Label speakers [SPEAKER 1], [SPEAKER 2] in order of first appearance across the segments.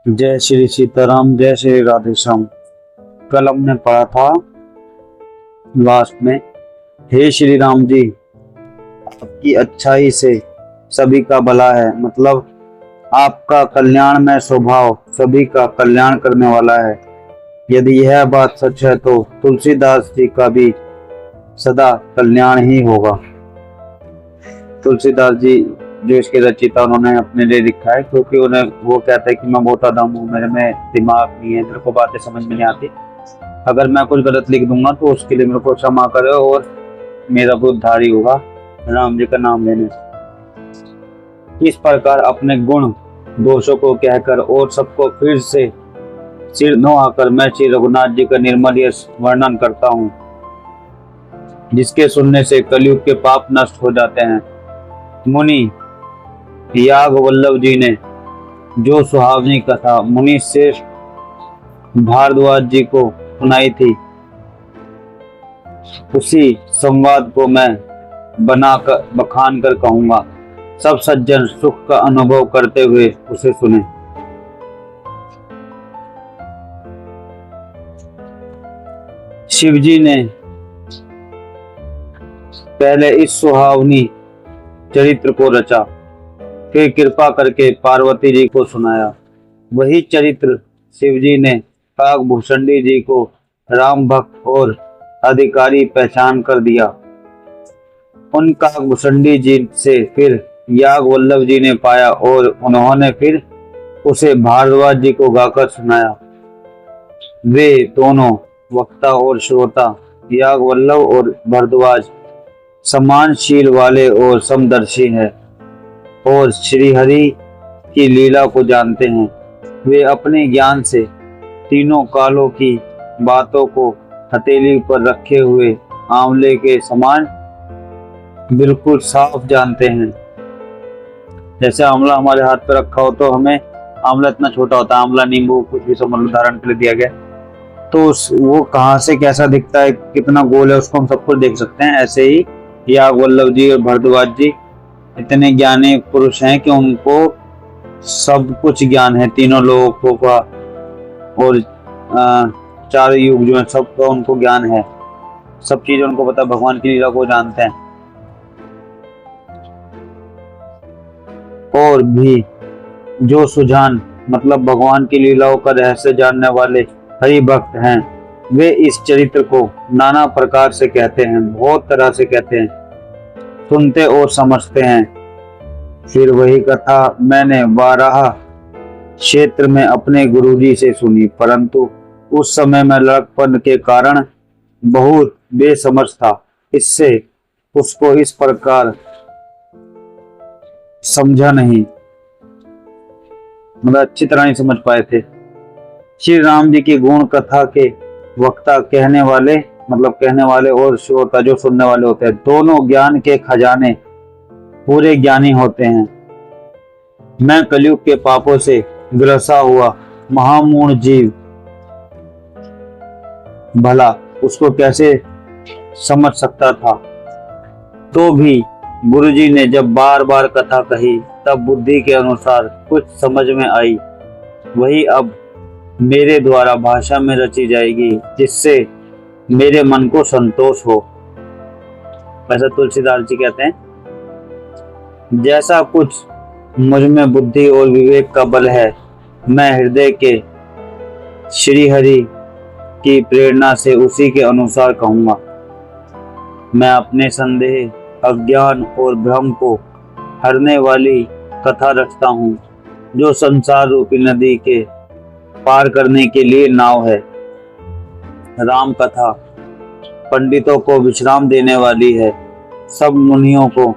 [SPEAKER 1] जय श्री सीताराम, जय श्री राधे श्याम। कल हमने पढ़ा था लास्ट में, हे श्री राम जी, आपकी अच्छाई से सभी का भला है। मतलब आपका कल्याणमय स्वभाव सभी का कल्याण करने वाला है। यदि यह बात सच है तो तुलसीदास जी का भी सदा कल्याण ही होगा। तुलसीदास जी जो इसके रचयिता, उन्होंने अपने लिए लिखा है क्योंकि उन्हें वो कहते हैं कि मैं बहुत आदम हूँ, मेरे में दिमाग नहीं है, मेरे को बातें समझ में नहीं आती। अगर मैं कुछ गलत लिख दूंगा तो उसके लिए मेरे को क्षमा करे और मेरा भी उद्धार ही होगा राम जी का नाम लेने से। इस प्रकार अपने गुण दोषों को कहकर और सबको फिर से सिर नवाकर मैं श्री रघुनाथ जी का निर्मल यश वर्णन करता हूँ, जिसके सुनने से कलयुग के पाप नष्ट हो जाते हैं। मुनि याग वल्लभ जी ने जो सुहावनी कथा मुनि श्रेष्ठ भारद्वाज जी को सुनाई थी, उसी संवाद को मैं बनाकर बखान कर कहूंगा। सब सज्जन सुख का अनुभव करते हुए उसे सुने। शिवजी ने पहले इस सुहावनी चरित्र को रचा, फिर कृपा करके पार्वती जी को सुनाया। वही चरित्र शिवजी ने काकभूषणी जी को राम भक्त और अधिकारी पहचान कर दिया। उन काकभूषणी जी से फिर याग वल्लभ जी ने पाया और उन्होंने फिर उसे भारद्वाज जी को गाकर सुनाया। वे दोनों वक्ता और श्रोता, याग वल्लभ और भारद्वाज, समान शील वाले और समदर्शी हैं और श्री हरि की लीला को जानते हैं। वे अपने ज्ञान से तीनों कालों की बातों को हथेली पर रखे हुए आंवले के समान बिल्कुल साफ जानते हैं। जैसे आंवला हमारे हाथ पर रखा हो तो हमें आंवला इतना छोटा होता है, आंवला नींबू कुछ भी समझ लो, उदाहरण के लिए दिया गया, तो वो कहाँ से कैसा दिखता है, कितना गोल है, उसको हम सब कुछ देख सकते हैं। ऐसे ही याग वल्लभ जी और भारद्वाज जी इतने ज्ञानी पुरुष हैं कि उनको सब कुछ ज्ञान है, तीनों लोगों का और चार युग जो है सबका उनको ज्ञान है, सब चीजें उनको पता, भगवान की लीला को जानते हैं। और भी जो सुजान मतलब भगवान की लीलाओं का रहस्य जानने वाले हरि भक्त हैं, वे इस चरित्र को नाना प्रकार से कहते हैं, बहुत तरह से कहते हैं, सुनते और समझते हैं। फिर वही कथा मैंने वाराह क्षेत्र में अपने गुरुजी से सुनी, परंतु उस समय मैं लड़कपन के कारण बहुत बेसमझ था, इससे उसको इस प्रकार समझा नहीं, मतलब अच्छी तरह नहीं समझ पाए थे। श्री राम जी की गुण कथा के वक्ता कहने वाले और श्रोता जो सुनने वाले होते हैं, दोनों ज्ञान के खजाने पूरे ज्ञानी होते हैं। मैं कलयुग के पापों से ग्रसा हुआ महामूढ़ जीव भला उसको कैसे समझ सकता था। तो भी गुरुजी ने जब बार बार कथा कही तब बुद्धि के अनुसार कुछ समझ में आई, वही अब मेरे द्वारा भाषा में रची जाएगी, जिससे मेरे मन को संतोष हो। ऐसा तुलसीदास जी कहते हैं। जैसा कुछ मुझ में बुद्धि और विवेक का बल है, मैं हृदय के श्री हरि की प्रेरणा से उसी के अनुसार कहूंगा। मैं अपने संदेह, अज्ञान और भ्रम को हरने वाली कथा रचता हूँ, जो संसार रूपी नदी के पार करने के लिए नाव है। राम कथा पंडितों को विश्राम देने वाली है, सब मुनियों को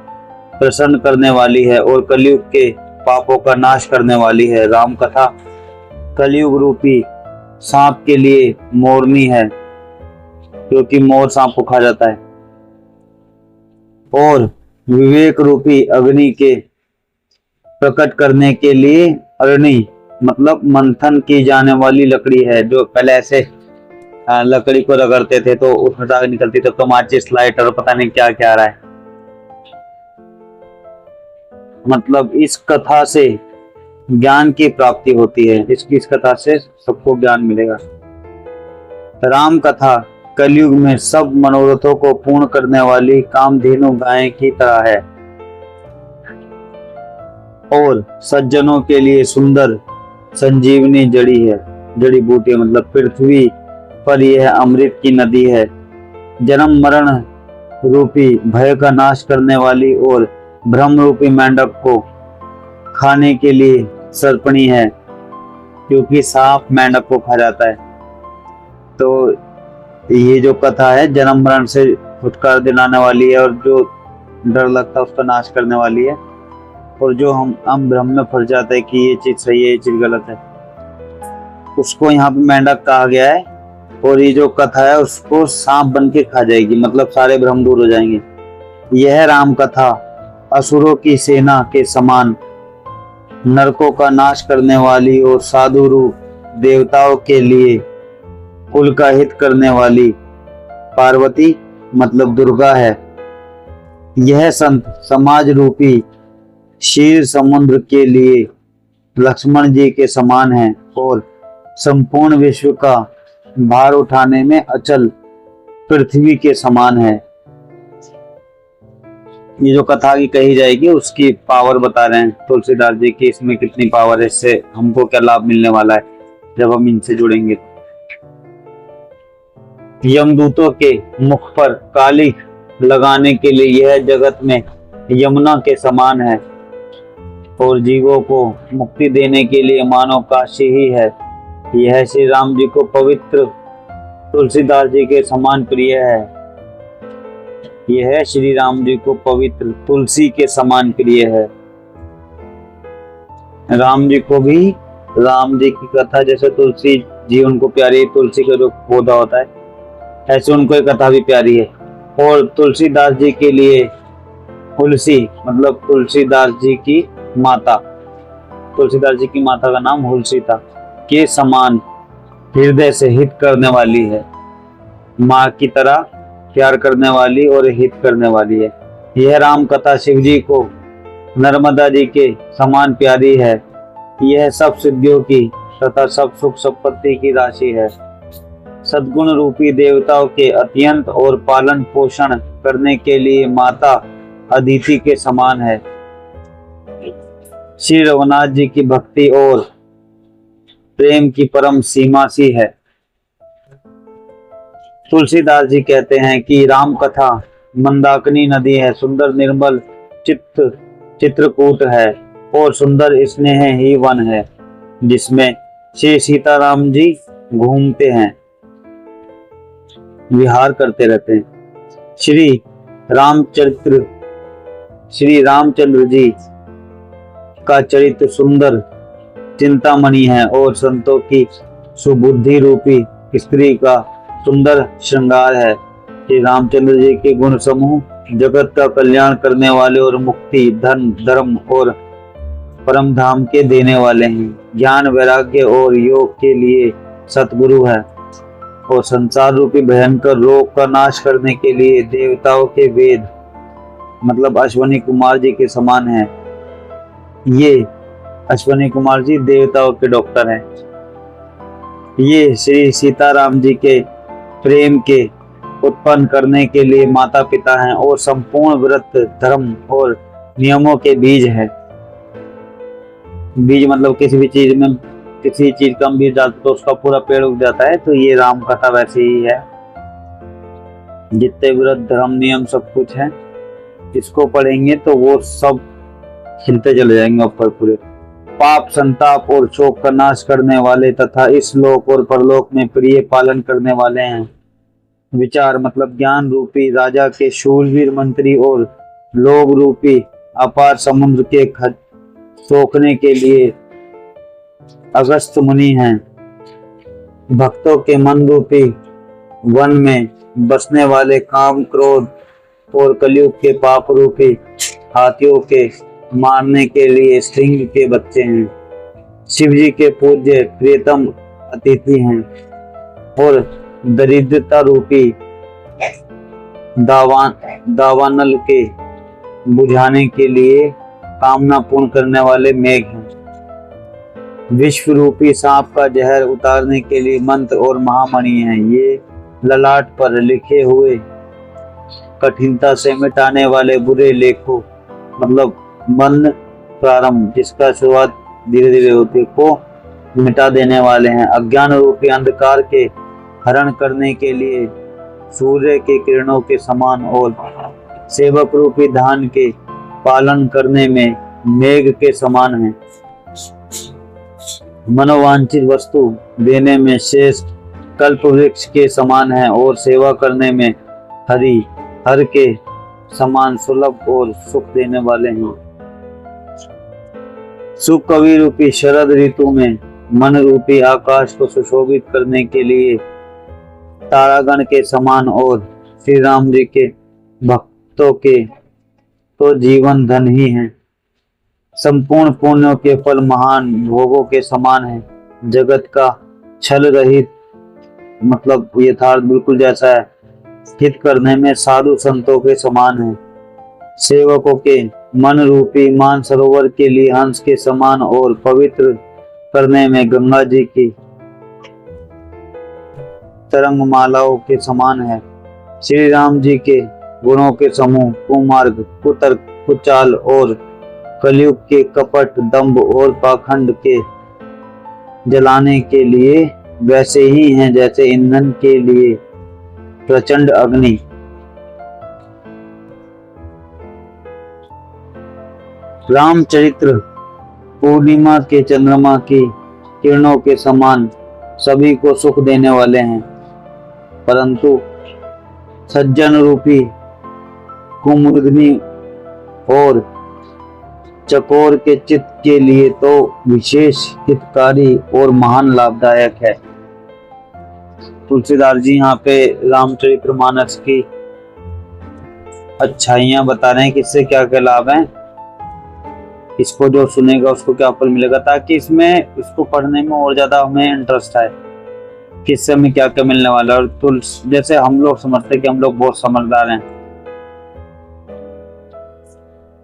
[SPEAKER 1] प्रसन्न करने वाली है और कलयुग के पापों का नाश करने वाली है। राम कथा कलयुग रूपी सांप के लिए मोरनी है, क्योंकि मोर सांप को खा जाता है, और विवेक रूपी अग्नि के प्रकट करने के लिए अग्नि मतलब मंथन की जाने वाली लकड़ी है। जो पहले ऐसे लकड़ी को रगड़ते थे तो उसमें आग निकलती, तब तो माचिस, लाइट और पता नहीं क्या क्या आ रहा है। मतलब इस कथा से ज्ञान की प्राप्ति होती है। इस कथा से सबको ज्ञान मिलेगा। राम कथा कलयुग में सब मनोरथों को पूर्ण करने वाली कामधेनु गाय की तरह है और सज्जनों के लिए सुंदर संजीवनी जड़ी बूटी मतलब पृथ्वी पर यह अमृत की नदी है। जन्म मरण रूपी भय का नाश करने वाली और ब्रह्म रूपी मेंढक को खाने के लिए सर्पणी है, क्योंकि सांप मेंढक को खा जाता है। तो ये जो कथा है जन्म मरण से छुटकारा दिलाने वाली है और जो डर लगता है उसका नाश करने वाली है। और जो हम भ्रम में फंस जाते हैं कि ये चीज सही है ये चीज गलत है, उसको यहाँ पे मेंढक कहा गया है। और ये जो कथा है उसको सांप बन के खा जाएगी, मतलब सारे भ्रम दूर हो जाएंगे। यह राम कथा असुरों की सेना के समान नरकों का नाश करने वाली और साधु रूप देवताओं के लिए कुल का हित करने वाली पार्वती मतलब दुर्गा है। यह संत समाज रूपी क्षीर समुद्र के लिए लक्ष्मण जी के समान है और संपूर्ण विश्व का भार उठाने में अचल पृथ्वी के समान है। ये जो कथा की कही जाएगी उसकी पावर बता रहे हैं तुलसीदास जी की, इसमें कितनी पावर है, इससे हमको क्या लाभ मिलने वाला है जब हम इनसे जुड़ेंगे। यमदूतों के मुख पर काली लगाने के लिए यह जगत में यमुना के समान है और जीवों को मुक्ति देने के लिए मानव काशी ही है। यह श्री राम जी को पवित्र तुलसीदास जी के समान प्रिय है। यह श्री राम जी को पवित्र तुलसी के समान प्रिय है। राम जी को भी राम जी की कथा जैसे तुलसी जी उनको प्यारी, तुलसी का जो पौधा होता है ऐसे उनको एक कथा भी प्यारी है। और तुलसीदास जी के लिए हुलसी मतलब तुलसीदास जी की माता, तुलसीदास जी की माता का नाम हुलसी था, के समान हृदय से हित करने वाली है, माँ की तरह प्यार करने वाली और हित करने वाली है। यह राम कथा शिव जी को नर्मदा जी के समान प्यारी है। यह सब सिद्धियों की तथा सब सुख संपत्ति की राशि है। सद्गुण रूपी देवताओं के अत्यंत और पालन पोषण करने के लिए माता अदिति के समान है। श्री रघुनाथ जी की भक्ति और प्रेम की परम सीमा सी है। तुलसीदास जी कहते हैं कि राम कथा मंदाकिनी नदी है, सुंदर निर्मल चित्रकूट है और सुंदर स्नेह ही वन है, जिसमें श्री सीताराम जी घूमते हैं, विहार करते रहते हैं। श्री रामचंद्र जी का चरित्र सुंदर चिंतामणि है और संतों की सुबुद्धि रूपी स्त्री का सुंदर श्रृंगार है। श्री रामचंद्र जी के गुण समूह जगत का कल्याण करने वाले और मुक्ति, धन, धर्म और परम धाम के देने वाले हैं। ज्ञान, वैराग्य और योग के लिए सतगुरु है और संसार रूपी भयंकर रोग का नाश करने के लिए देवताओं के वेद मतलब अश्वनी कुमार जी के समान है। ये अश्वनी कुमार जी देवताओं के डॉक्टर हैं। ये श्री सीताराम जी के प्रेम के उत्पन्न करने के लिए माता पिता हैं और संपूर्ण व्रत, धर्म और नियमों के बीज है। बीज मतलब किसी भी चीज में किसी चीज का बीज डालते तो उसका पूरा पेड़ उग जाता है, तो ये राम कथा वैसे ही है। जितने व्रत, धर्म, नियम सब कुछ है, इसको पढ़ेंगे तो वो सब खिलते चले जाएंगे ऊपर पूरे। पाप, संताप और शोक का नाश करने वाले तथा इस लोक और परलोक में प्रिय पालन करने वाले हैं। विचार मतलब ज्ञान रूपी राजा के शूरवीर मंत्री और लोभ रूपी अपार समुद्र के सोखने के लिए अगस्त मुनि हैं। भक्तों के मन रूपी वन में बसने वाले काम, क्रोध और कलयुग के पाप रूपी हाथियों के मारने के लिए सिंह के बच्चे हैं। शिव जी के पूज्य प्रियतम अतिथि हैं और दरिद्रता रूपी दावानल के बुझाने के लिए कामना पूर्ण करने वाले मेघ हैं। विश्व रूपी सांप का जहर उतारने के लिए मंत्र और महामणि हैं। ये ललाट पर लिखे हुए कठिनता से मिटाने वाले बुरे लेखों, मतलब मन प्रारंभ जिसका शुरुआत धीरे धीरे होती को मिटा देने वाले हैं। अज्ञान रूपी अंधकार के हरण करने के लिए सूर्य के किरणों के समान और सेवक रूपी धान के पालन करने में मेघ के समान है। मनोवांछित वस्तु देने में शेष कल्प वृक्ष के समान है और सेवा करने में हरि हर के समान सुलभ और सुख देने वाले हैं। सुकवि रूपी शरद ऋतु में मन रूपी आकाश को सुशोभित करने के लिए तारागण के समान और श्री राम जी के भक्तों के तो जीवन धन ही है। संपूर्ण पुण्यों के फल महान भोगों के समान है। जगत का छल रहित मतलब यथार्थ बिल्कुल जैसा है। हित करने में साधु संतों के समान है। सेवकों के मन रूपी मान सरोवर के लिए हंस के समान और पवित्र करने में गंगा जी की तरंग मालाओं के समान है। श्री राम जी के गुणों के समूह कुमार्ग कुतर्क कुचाल और कलयुग के कपट दंभ और पाखंड के जलाने के लिए वैसे ही हैं जैसे ईंधन के लिए प्रचंड अग्नि। रामचरित्र पूर्णिमा के चंद्रमा की किरणों के समान सभी को सुख देने वाले हैं, परंतु सज्जन रूपी कुमुदनी और चकोर के चित्त के लिए तो विशेष हितकारी और महान लाभदायक है। तुलसीदास जी यहाँ पे रामचरितमानस की अच्छाइयां बता रहे हैं कि इससे क्या क्या लाभ हैं, इसको जो सुनेगा उसको क्या फल मिलेगा, ताकि इसको पढ़ने में और ज्यादा हमें इंटरेस्ट आए कि इससे हमें क्या क्या मिलने वाला है। और जैसे हम लोग समझते हैं कि हम लोग बहुत समझदार हैं,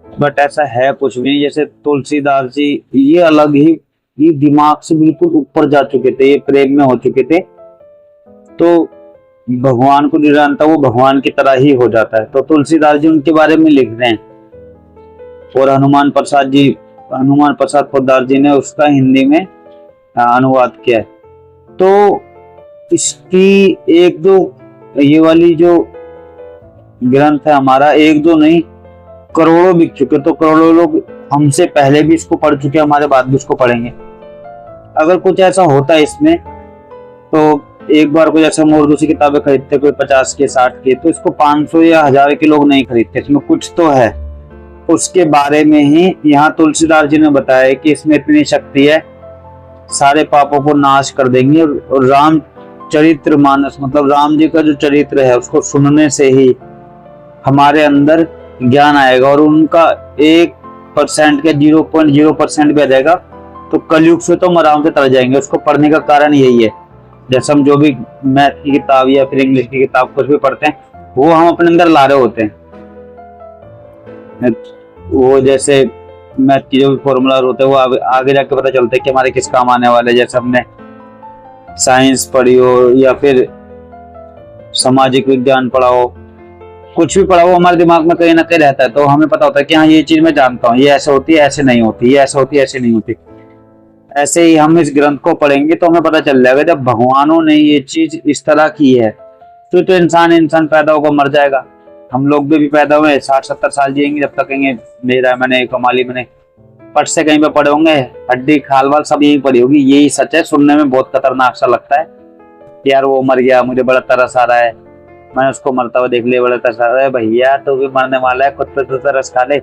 [SPEAKER 1] बट ऐसा है कुछ भी नहीं। जैसे तुलसीदास जी ये अलग ही ये दिमाग से बिल्कुल ऊपर जा चुके थे, ये प्रेम में हो चुके थे, तो भगवान को नहीं जानता वो भगवान की तरह ही हो जाता है। तो तुलसीदास जी उनके बारे में लिख रहे हैं और हनुमान प्रसाद पोद्दार जी ने उसका हिंदी में अनुवाद किया है। तो इसकी एक दो ये वाली जो ग्रंथ है हमारा एक दो नहीं करोड़ों बिक चुके, तो करोड़ों लोग हमसे पहले भी इसको पढ़ चुके, हमारे बाद भी इसको पढ़ेंगे। अगर कुछ ऐसा होता है इसमें तो एक बार को जैसे हम उर्दू की किताबें खरीदते कोई 50 के 60 के, तो इसको 500 या 1000 के लोग नहीं खरीदते, इसमें कुछ तो है। उसके बारे में ही यहाँ तुलसीदास जी ने बताया कि इसमें इतनी शक्ति है, सारे पापों को नाश कर देंगे। और रामचरितमानस मतलब राम जी का जो चरित्र है उसको सुनने से ही हमारे अंदर ज्ञान आएगा और उनका 1% के 0.0% भी आ जाएगा तो कलयुग से तो हम आराम से तर जाएंगे। उसको पढ़ने का कारण यही है, जैसे हम जो भी मैथ की किताब या फिर इंग्लिश की किताब कुछ भी पढ़ते हैं वो हम अपने अंदर ला रहे होते हैं। वो जैसे मैथ की जो भी फॉर्मूला होते हैं वो आगे जाके पता चलता है कि हमारे किस काम आने वाले। जैसे हमने साइंस पढ़ी हो या फिर सामाजिक विज्ञान पढ़ा हो, कुछ भी पढ़ा हो हमारे दिमाग में कहीं ना कहीं रहता है, तो हमें पता होता है कि हाँ ये चीज मैं जानता हूँ, ये ऐसे होती है ऐसे नहीं होती, ये ऐसे होती है ऐसे नहीं होती। ऐसे ही हम इस ग्रंथ को पढ़ेंगे तो हमें पता चल जाएगा जब भगवानों ने ये चीज इस तरह की है तो इंसान पैदा होगा मर जाएगा। हम लोग भी पैदा हुए 60-70 साल जिएंगे, जब तक कहेंगे मेरा मैंने कमाली मैंने पट से कहीं पे पड़े होंगे, हड्डी खाल वाल सब यही पड़ी होगी। यही सच है, सुनने में बहुत खतरनाक सा लगता है यार वो मर गया मुझे बड़ा तरस आ रहा है, मैंने उसको मरता हुआ देख लिया बड़ा तरस आ रहा है। भैया तो भी मरने वाला है, खुद पे तो तरस खा ले।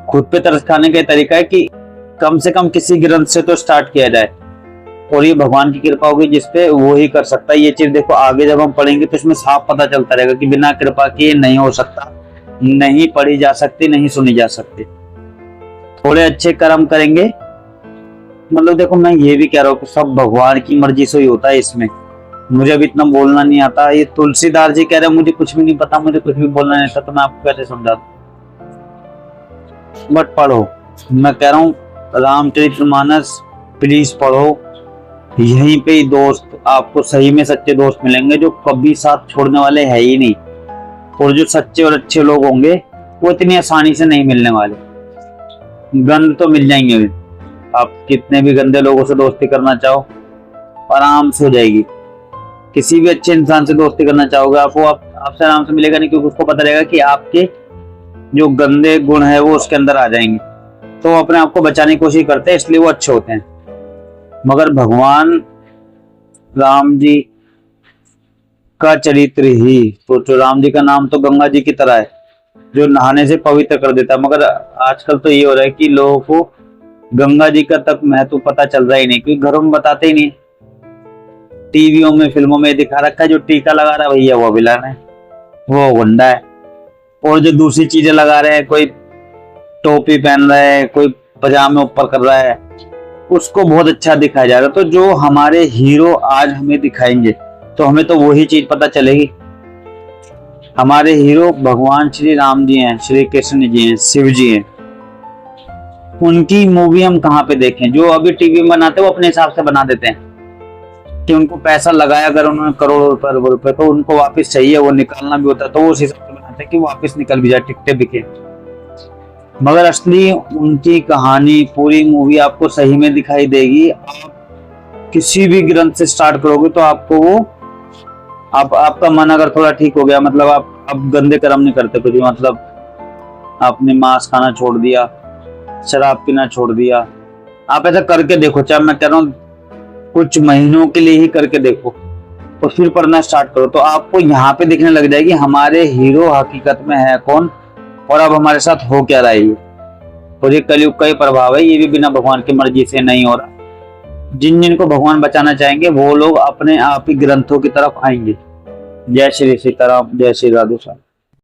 [SPEAKER 1] खुद पे तरस खाने का तरीका है कि कम से कम किसी ग्रंथ से तो स्टार्ट किया जाए और ये भगवान की कृपा होगी जिसपे वो ही कर सकता है। ये चीज देखो आगे जब हम पढ़ेंगे तो इसमें साफ पता चलता रहेगा कि बिना कृपा के नहीं हो सकता, नहीं पढ़ी जा सकती, नहीं सुनी जा सकती। थोड़े अच्छे कर्म करेंगे, मतलब देखो मैं ये भी कह रहा हूँ कि सब भगवान की मर्जी से ही होता है। इसमें मुझे अभी इतना बोलना नहीं आता। ये तुलसीदास जी कह रहे हैं मुझे कुछ भी नहीं पता, मुझे कुछ भी बोलना नहीं आता, तो मैं आपको कैसे समझा दूं? बट पढ़ो, मैं कह रहा हूँ रामचरितमानस प्लीज पढ़ो। यहीं पे ही दोस्त आपको सही में सच्चे दोस्त मिलेंगे जो कभी साथ छोड़ने वाले है ही नहीं। और जो सच्चे और अच्छे लोग होंगे वो इतनी आसानी से नहीं मिलने वाले। गंद तो मिल जाएंगे, आप कितने भी गंदे लोगों से दोस्ती करना चाहो आराम से हो जाएगी। किसी भी अच्छे इंसान से दोस्ती करना चाहोगे आप, वो आपसे आराम से मिलेगा नहीं, क्योंकि उसको पता रहेगा कि आपके जो गंदे गुण है वो उसके अंदर आ जाएंगे। तो वो अपने आप को बचाने की कोशिश करते हैं, इसलिए वो अच्छे होते हैं। मगर भगवान राम जी का चरित्र ही सोचो, राम जी का नाम तो गंगा जी की तरह है जो नहाने से पवित्र कर देता है। मगर आजकल तो ये हो रहा है कि लोगों को गंगा जी का तक महत्व पता चल रहा ही नहीं, क्योंकि घरों में बताते ही नहीं। टीवियों में फिल्मों में दिखा रखा है जो टीका लगा रहा है भैया वो विलन है, वो गुंडा है। और जो दूसरी चीजें लगा रहे हैं, कोई टोपी पहन रहा है, कोई पजामे ऊपर कर रहा है, उसको बहुत अच्छा दिखाया जा रहा है। तो जो हमारे हीरो आज हमें दिखाएंगे तो हमें तो वही चीज पता चलेगी। हमारे हीरो भगवान श्री राम जी हैं, श्री कृष्ण जी हैं, शिव जी हैं। उनकी मूवी हम कहाँ पे देखें? जो अभी टीवी में बनाते हैं वो अपने हिसाब से बना देते हैं कि उनको पैसा लगाया अगर उन्होंने करोड़ों रुपए तो उनको वापस चाहिए, वो निकालना भी होता है तो वो उस हिसाब से बनाते हैं कि वापस निकल भी जाए, टिकटें बिके। मगर असली उनकी कहानी पूरी मूवी आपको सही में दिखाई देगी। आप किसी भी ग्रंथ से स्टार्ट करोगे तो आपको वो आपका मन अगर थोड़ा ठीक हो गया, मतलब आप अब गंदे कर्म नहीं करते कुछ, मतलब आपने मांस खाना छोड़ दिया, शराब पीना छोड़ दिया, आप ऐसा करके देखो। चाहे मैं कह रहा हूँ कुछ महीनों के लिए ही करके देखो और फिर पढ़ना स्टार्ट करो, तो आपको यहाँ पे दिखने लग जाएगी हमारे हीरो हकीकत में है कौन और अब हमारे साथ हो क्या रहा है। और ये कलयुग का ही प्रभाव है, ये भी बिना भगवान की मर्जी से नहीं हो रहा। जिनको भगवान बचाना चाहेंगे वो लोग अपने आप ही ग्रंथों की तरफ आएंगे। जय श्री सीताराम, जय श्री राधे श्याम।